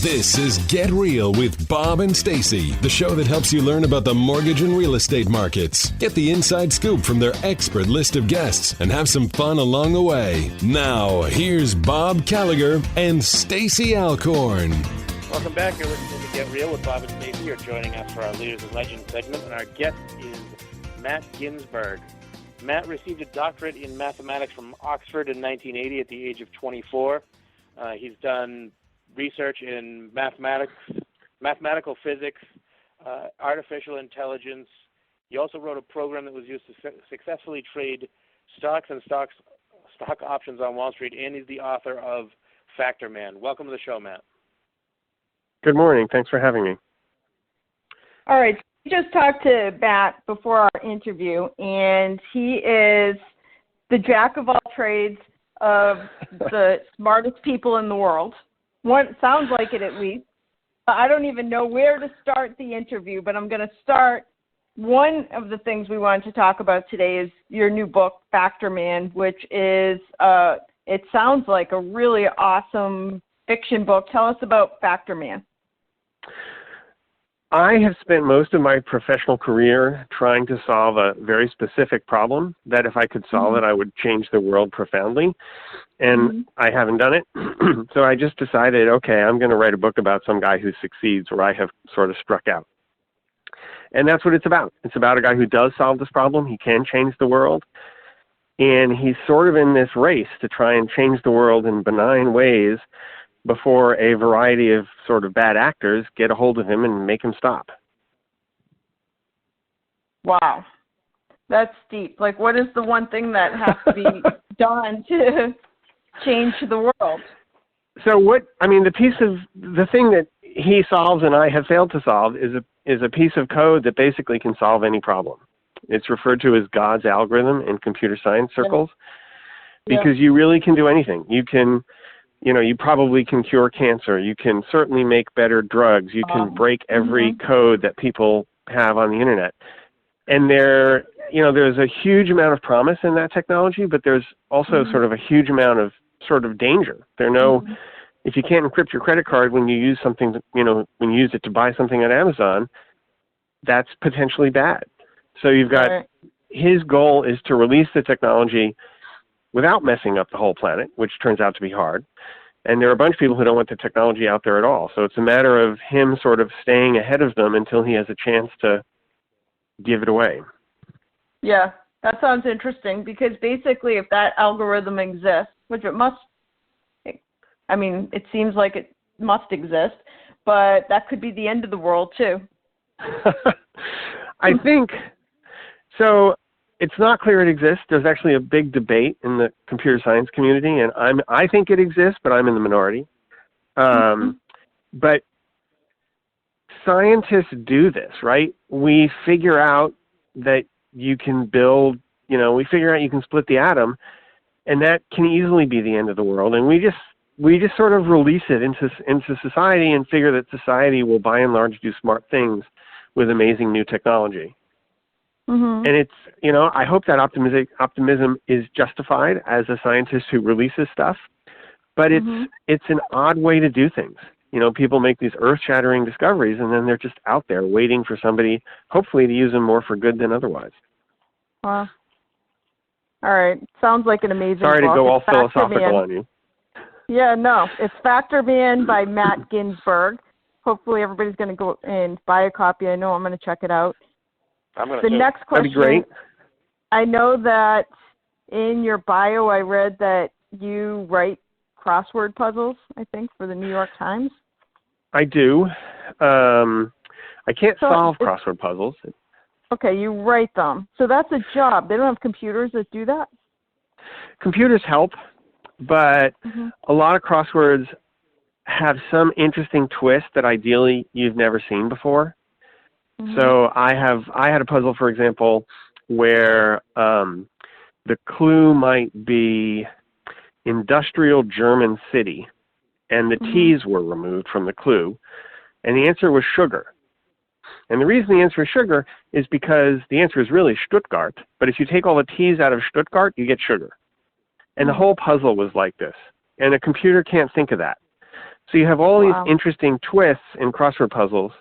This is Get Real with Bob and Stacy, the show that helps you learn about the mortgage and real estate markets. Get the inside scoop from their expert list of guests and have some fun along the way. Now, here's Bob Gallagher and Stacy Alcorn. Welcome back. You're listening to Get Real with Bob and Stacy. You're joining us for our Leaders and Legends segment, and our guest is Matt Ginsberg. Matt received a doctorate in mathematics from Oxford in 1980 at the age of 24. He's done research in mathematical physics, artificial intelligence. He also wrote a program that was used to successfully trade stocks and stock options on Wall Street, and he's the author of Factor Man. Welcome to the show, Matt. Good morning. Thanks for having me. All right. We just talked to Matt before our interview, and he is the jack of all trades of the smartest people in the world. Sounds like it at least. I don't even know where to start the interview, but I'm going to start. One of the things we wanted to talk about today is your new book, Factor Man, which is, it sounds like a really awesome fiction book. Tell us about Factor Man. I have spent most of my professional career trying to solve a very specific problem that if I could solve it, I would change the world profoundly. And I haven't done it. So I just decided, okay, I'm going to write a book about some guy who succeeds where I have sort of struck out. And that's what it's about. It's about a guy who does solve this problem. He can change the world. And he's sort of in this race to try and change the world in benign ways before a variety of sort of bad actors get a hold of him and make him stop. Wow. That's deep. Like, what is the one thing that has to be done to change the world? So the thing that he solves and I have failed to solve is a piece of code that basically can solve any problem. It's referred to as God's algorithm in computer science circles because you really can do anything. You probably can cure cancer. You can certainly make better drugs. You can break every code that people have on the internet. And there's a huge amount of promise in that technology, but there's also sort of a huge amount of sort of danger. If you can't encrypt your credit card when you use something, when you use it to buy something on Amazon, that's potentially bad. So you've got his goal is to release the technology without messing up the whole planet, which turns out to be hard. And there are a bunch of people who don't want the technology out there at all. So it's a matter of him sort of staying ahead of them until he has a chance to give it away. Yeah, that sounds interesting because basically if that algorithm exists, which it must, it seems like it must exist, but that could be the end of the world too. I think so. It's not clear it exists. There's actually a big debate in the computer science community, and I think it exists, but I'm in the minority. But scientists do this, right? We figure out that you can build, we figure out you can split the atom, and that can easily be the end of the world. And we just sort of release it into society and figure that society will by and large do smart things with amazing new technology. And it's, I hope that optimism is justified as a scientist who releases stuff, but it's an odd way to do things. People make these earth-shattering discoveries and then they're just out there waiting for somebody, hopefully, to use them more for good than otherwise. Wow. All right. Sounds like an amazing Sorry book. to go all Factor philosophical Man. on you. Yeah, no. It's Factor Man by Matt Ginsberg. Hopefully everybody's going to go and buy a copy. I know I'm going to check it out. The next question, that'd be great. I know that in your bio I read that you write crossword puzzles, I think, for the New York Times. I do. I can't solve crossword puzzles. Okay, you write them. So that's a job. They don't have computers that do that? Computers help, but a lot of crosswords have some interesting twist that ideally you've never seen before. So I had a puzzle, for example, where the clue might be industrial German city, and the T's were removed from the clue, and the answer was sugar. And the reason the answer is sugar is because the answer is really Stuttgart, but if you take all the T's out of Stuttgart, you get sugar. And the whole puzzle was like this, and a computer can't think of that. So you have all Wow. these interesting twists in crossword puzzles,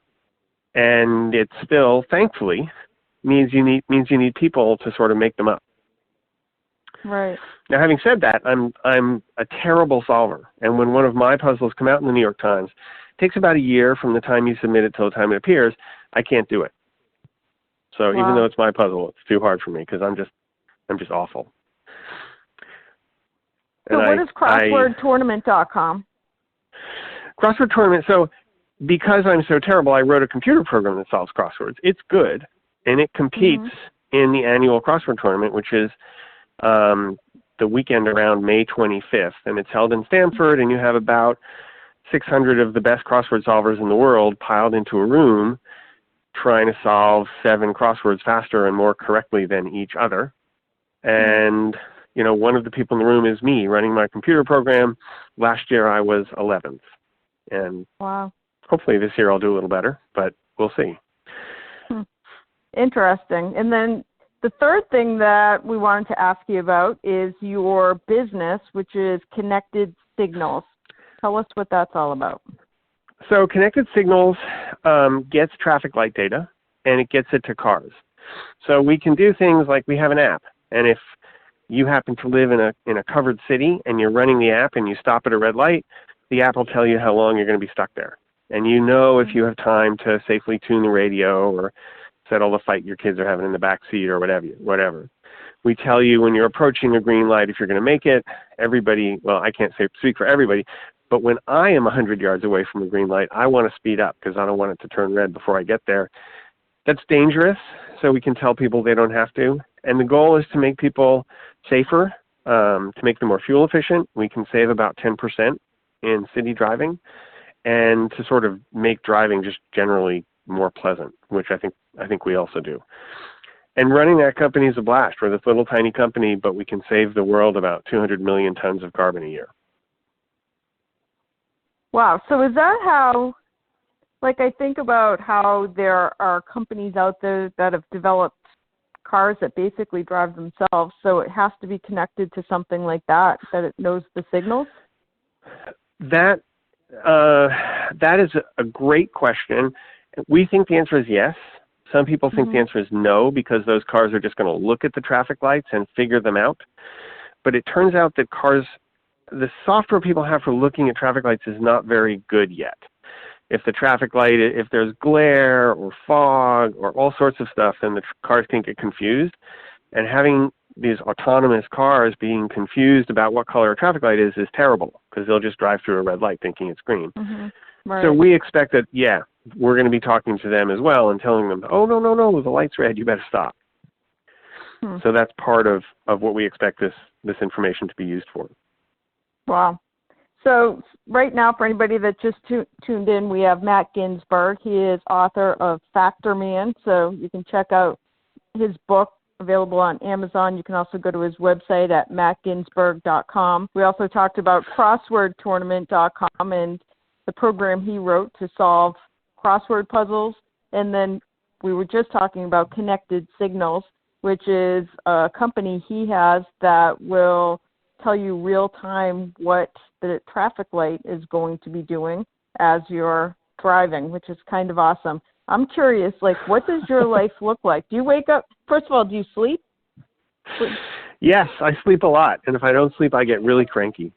and it still, thankfully, means you need people to sort of make them up. Right. Now, having said that, I'm a terrible solver, and when one of my puzzles come out in the New York Times, it takes about a year from the time you submit it till the time it appears. I can't do it. So Wow. even though it's my puzzle, it's too hard for me because I'm just awful. So And what is crosswordtournament.com? Crossword Tournament, so because I'm so terrible, I wrote a computer program that solves crosswords. It's good, and it competes in the annual crossword tournament, which is the weekend around May 25th, and it's held in Stanford, and you have about 600 of the best crossword solvers in the world piled into a room trying to solve 7 crosswords faster and more correctly than each other. And, you know, one of the people in the room is me running my computer program. Last year I was 11th. And Wow. hopefully this year I'll do a little better, but we'll see. Interesting. And then the third thing that we wanted to ask you about is your business, which is Connected Signals. Tell us what that's all about. So Connected Signals gets traffic light data, and it gets it to cars. So we can do things like we have an app, and if you happen to live in a covered city and you're running the app and you stop at a red light, the app will tell you how long you're going to be stuck there. And you know if you have time to safely tune the radio or settle the fight your kids are having in the back seat or whatever. We tell you when you're approaching a green light if you're going to make it. Everybody, well, I can't speak for everybody, but when I am 100 yards away from a green light, I want to speed up because I don't want it to turn red before I get there. That's dangerous, so we can tell people they don't have to. And the goal is to make people safer, to make them more fuel efficient. We can save about 10% in city driving, and to sort of make driving just generally more pleasant, which I think we also do. And running that company is a blast. We're this little tiny company, but we can save the world about 200 million tons of carbon a year. Wow. So is that how, like, I think about how there are companies out there that have developed cars that basically drive themselves, so it has to be connected to something like that it knows the signals? That is a great question. We think the answer is yes. Some people think the answer is no because those cars are just going to look at the traffic lights and figure them out. But it turns out that the software people have for looking at traffic lights is not very good yet. If the traffic light, if there's glare or fog or all sorts of stuff, then the cars can get confused. And having these autonomous cars being confused about what color a traffic light is terrible because they'll just drive through a red light thinking it's green. Right. So we expect that, we're going to be talking to them as well and telling them, oh, no, the light's red, you better stop. So that's part of what we expect this information to be used for. Wow. So right now, for anybody that just tuned in, we have Matt Ginsberg. He is author of Factor Man, so you can check out his book, available on Amazon. You can also go to his website at mattginsberg.com. We also talked about crosswordtournament.com and the program he wrote to solve crossword puzzles. And then we were just talking about Connected Signals, which is a company he has that will tell you real time what the traffic light is going to be doing as you're driving, which is kind of awesome. I'm curious, like, what does your life look like? Do you wake up, first of all, do you sleep? Yes, I sleep a lot. And if I don't sleep, I get really cranky.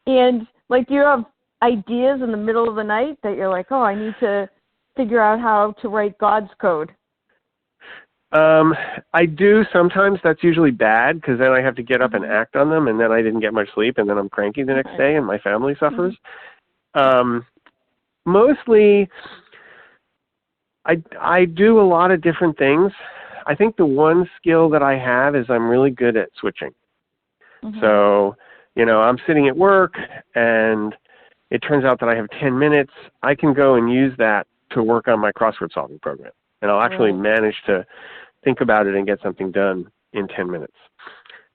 And, like, do you have ideas in the middle of the night that you're like, oh, I need to figure out how to write God's code? I do sometimes. That's usually bad because then I have to get up and act on them, and then I didn't get much sleep, and then I'm cranky the next day, and my family suffers. Mostly, I do a lot of different things. I think the one skill that I have is I'm really good at switching. So, I'm sitting at work, and it turns out that I have 10 minutes. I can go and use that to work on my crossword solving program. And I'll actually manage to think about it and get something done in 10 minutes.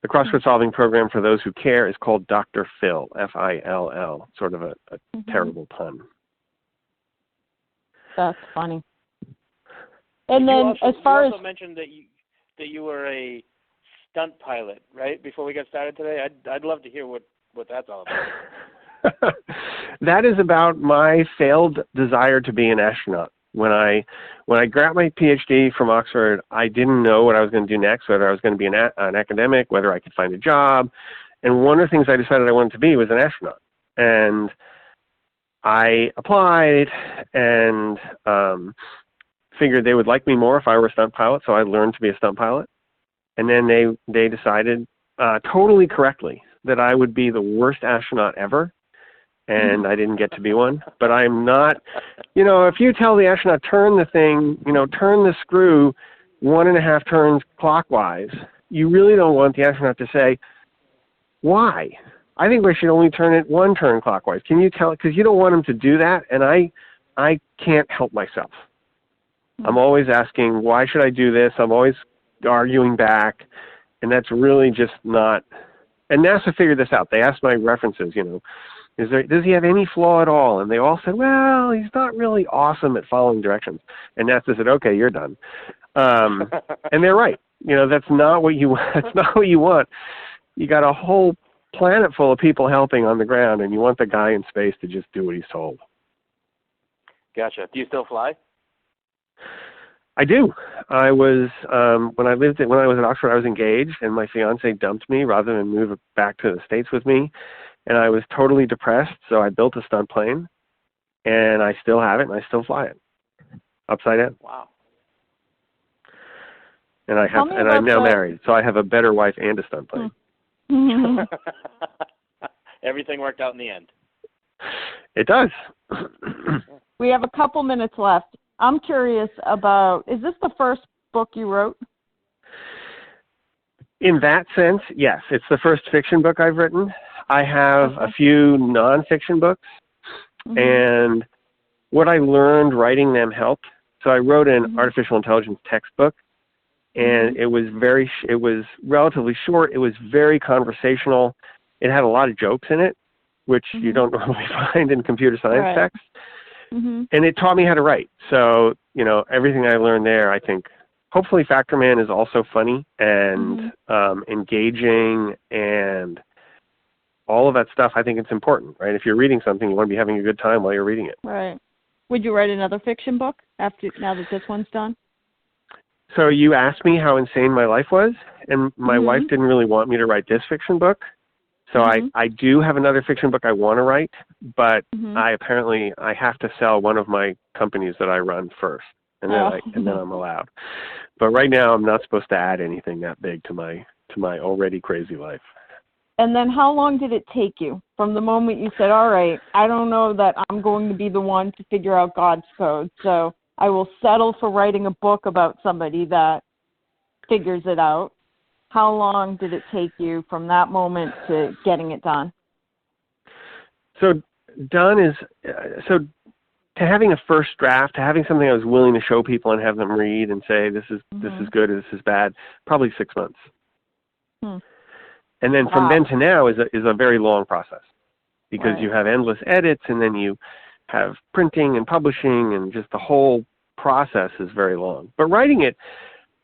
The crossword solving program, for those who care, is called Dr. Phil, F-I-L-L, sort of a terrible pun. That's funny. And then as far as... You also mentioned that you were a stunt pilot, right, before we got started today? I'd love to hear what that's all That is about my failed desire to be an astronaut. When I got my PhD from Oxford, I didn't know what I was going to do next, whether I was going to be an academic, whether I could find a job. And one of the things I decided I wanted to be was an astronaut. And I applied and figured they would like me more if I were a stunt pilot, so I learned to be a stunt pilot. And then they decided totally correctly that I would be the worst astronaut ever, and I didn't get to be one. But I'm not, if you tell the astronaut, turn the thing, turn the screw 1.5 turns clockwise, you really don't want the astronaut to say, why? I think we should only turn it 1 turn clockwise. Can you tell? Because you don't want him to do that, and I can't help myself. I'm always asking, why should I do this? I'm always arguing back, and that's really just not. And NASA figured this out. They asked my references, does he have any flaw at all? And they all said, well, he's not really awesome at following directions. And NASA said, okay, you're done. And they're right. That's not what you want. That's not what you want. You got a whole planet full of people helping on the ground, and you want the guy in space to just do what he's told. Gotcha. Do you still fly? I do. I was when I was at Oxford, I was engaged, and my fiance dumped me rather than move back to the States with me, and I was totally depressed. So I built a stunt plane, and I still have it, and I still fly it upside down. Wow. And I'm now married, so I have a better wife and a stunt plane. Everything worked out in the end. It does. We have a couple minutes left. I'm curious about, is this the first book you wrote? In that sense, yes. It's the first fiction book I've written. I have a few nonfiction books, and what I learned writing them helped. So I wrote an artificial intelligence textbook, and it was relatively short. It was very conversational. It had a lot of jokes in it, which you don't normally find in computer science text. And it taught me how to write. So, everything I learned there, I think, hopefully Factor Man is also funny and engaging and all of that stuff. I think it's important, right? If you're reading something, you want to be having a good time while you're reading it. Right. Would you write another fiction book now that this one's done? So you asked me how insane my life was, and my wife didn't really want me to write this fiction book. So I do have another fiction book I want to write, but I have to sell one of my companies that I run first, and then I'm allowed. But right now I'm not supposed to add anything that big to my already crazy life. And then how long did it take you from the moment you said, all right, I don't know that I'm going to be the one to figure out God's code, so I will settle for writing a book about somebody that figures it out? How long did it take you from that moment to getting it done? So to having a first draft, to having something I was willing to show people and have them read and say, this is good or this is bad, probably 6 months. And then from then to now is a very long process, because you have endless edits, and then you have printing and publishing, and just the whole process is very long. But writing it,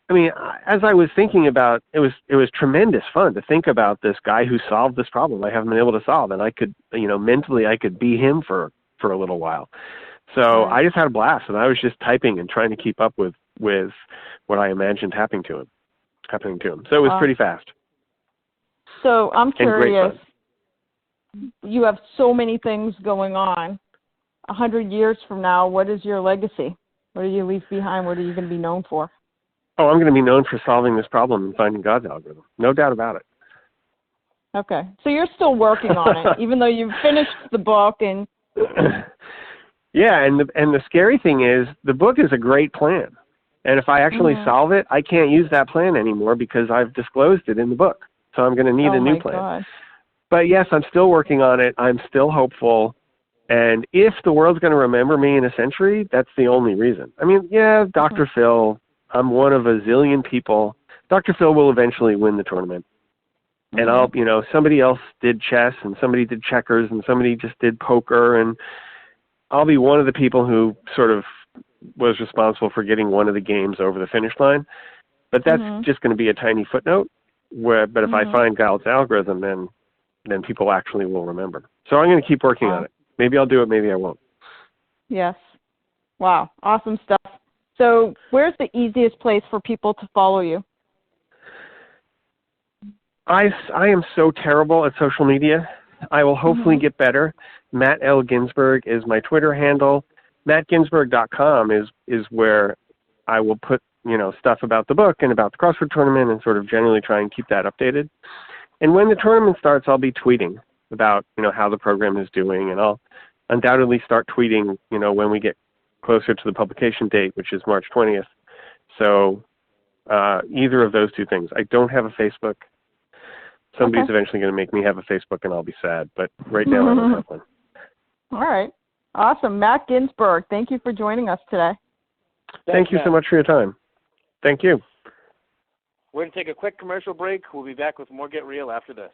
I mean, as I was thinking about, it was tremendous fun to think about this guy who solved this problem I haven't been able to solve, and I could, mentally I could be him for a little while. So I just had a blast, and I was just typing and trying to keep up with what I imagined happening to him. So it was pretty fast. So I'm curious, you have so many things going on. 100 years from now, what is your legacy? What do you leave behind? What are you going to be known for? Oh, I'm going to be known for solving this problem and finding God's algorithm. No doubt about it. Okay. So you're still working on it, even though you've finished the book and... Yeah, and the scary thing is the book is a great plan. And if I actually solve it, I can't use that plan anymore because I've disclosed it in the book. So I'm going to need a new plan. God. But yes, I'm still working on it. I'm still hopeful. And if the world's going to remember me in a century, that's the only reason. I mean, yeah, Dr. Phil, I'm one of a zillion people. Dr. Phil will eventually win the tournament. And somebody else did chess, and somebody did checkers, and somebody just did poker, and I'll be one of the people who sort of was responsible for getting one of the games over the finish line. But that's just going to be a tiny footnote. But if I find Galt's algorithm, then people actually will remember. So I'm going to keep working on it. Maybe I'll do it, maybe I won't. Yes. Wow. Awesome stuff. So where's the easiest place for people to follow you? I am so terrible at social media. I will hopefully get better. Matt L. Ginsberg is my Twitter handle. MattGinsberg.com is where I will put, stuff about the book and about the crossword tournament and sort of generally try and keep that updated. And when the tournament starts, I'll be tweeting about, how the program is doing, and I'll undoubtedly start tweeting, when we get closer to the publication date, which is March 20th. So either of those two things. I don't have a Facebook. Somebody's eventually going to make me have a Facebook, and I'll be sad. But right now, I don't have one. All right. Awesome. Matt Ginsberg, thank you for joining us today. Thank you so much for your time. Thank you. We're going to take a quick commercial break. We'll be back with more Get Real after this.